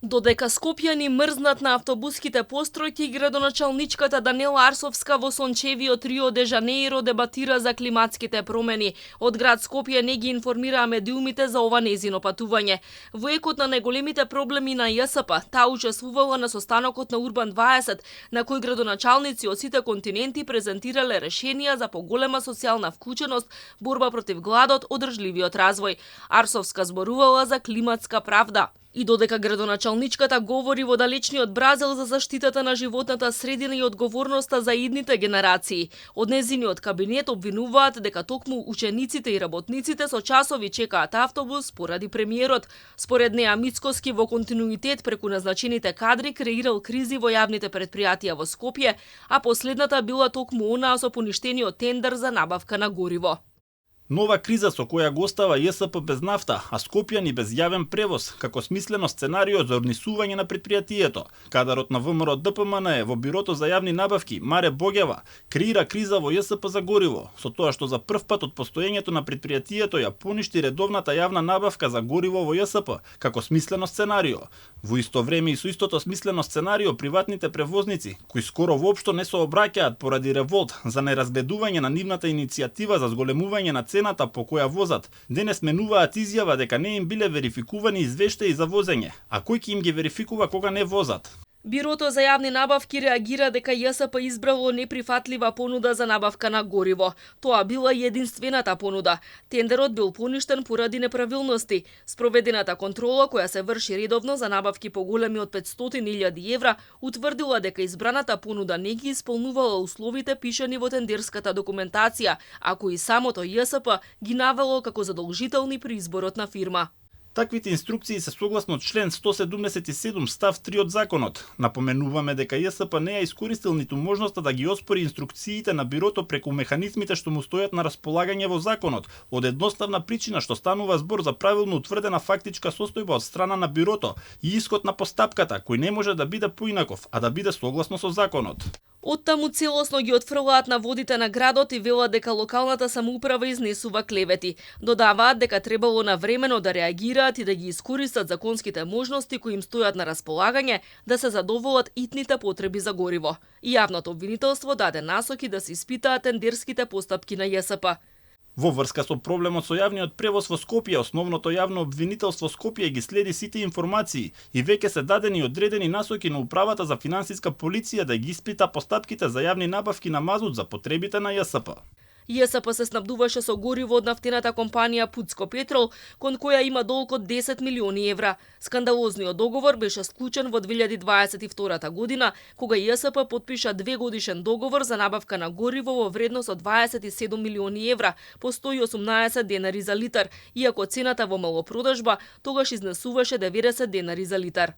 Додека скопјани мрзнат на автобуските постројки, градоначалничката Данела Арсовска во сончевиот Рио де Жанеиро дебатира за климатските промени. Од град Скопје не ги информираа медиумите за ова незино патување. Во екот на најголемите проблеми на ЈСП, таа учествувала на состанокот на Урбан 20, на кој градоначалници од сите континенти презентирале решенија за поголема социјална вклученост, борба против гладот, одржливиот развој. Арсовска зборувала за климатска правда. И додека градоначалничката говори во далечниот Бразил за заштитата на животната средина и одговорноста за идните генерации, од незиниот кабинет обвинуваат дека токму учениците и работниците со часови чекаат автобус поради премиерот. Според неа Мицкоски во континуитет преку назначените кадри креирал кризи во јавните предпријатија во Скопје, а последната била токму онаа со поништениот тендер за набавка на гориво. Нова криза со која го остава ЈСП без нафта, а Скопјани без јавен превоз, како смислено сценарио за орнисување на предпријатието. Кадарот на ВМРО ДПМН во Бирото за јавни набавки, Маре Богева, креира криза во ЈСП за гориво, со тоа што за прв пат од постоењето на предпријатието ја поништи редовната јавна набавка за гориво во ЈСП, како смислено сценарио. Во исто време и со истото смислено сценарио, приватните превозници, кои скоро воопшто не се обраќаат поради револт за неразгледување на нивната иницијатива за зголемување на цената по која возат, денес менуваат изјава дека не им биле верификувани извештаи за возење, а кој ќе им ги верификува кога не возат? Бирото за јавни набавки реагира дека ЈСП избрало неприфатлива понуда за набавка на гориво. Тоа била единствената понуда. Тендерот бил поништен поради неправилности. Спроведената контрола, која се врши редовно за набавки поголеми од 500.000 евра, утврдила дека избраната понуда не ги исполнувала условите пишани во тендерската документација, а кои самото ЈСП ги навело како задолжителни при изборот на фирма. Таквите инструкции се согласно член 177 став 3 од законот. Напоменуваме дека ЈСП не ја искористил ниту можноста да ги оспори инструкциите на бирото преку механизмите што му стојат на располагање во законот, од едноставна причина што станува збор за правилно утврдена фактичка состојба од страна на бирото и исход на постапката, кој не може да биде поинаков, а да биде согласно со законот. Оттаму целосно ги отфрлаат на водите на градот и велат дека локалната самоуправа изнесува клевети. Додаваат дека требало навремено да реагираат и да ги искористат законските можности кои им стојат на располагање да се задоволат итните потреби за гориво. И јавното обвинителство даде насоки да се испитаат тендерските постапки на ЈСП. Во врска со проблемот со јавниот превоз во Скопје, основното јавно обвинителство Скопје ги следи сите информации и веќе се дадени одредени насоки на управата за финансиска полиција да ги испита постапките за јавни набавки на мазут за потребите на ЈСП. ЈСП се снабдуваше со гориво од нафтената компанија Путско Петрол, кон која има долг од 10 милиони евра. Скандалозниот договор беше склучен во 2022 година, кога ЈСП потпиша 2-годишен договор за набавка на гориво во вредност од 27 милиони евра по 118 денари за литар, иако цената во малопродажба тогаш изнесуваше 90 денари за литар.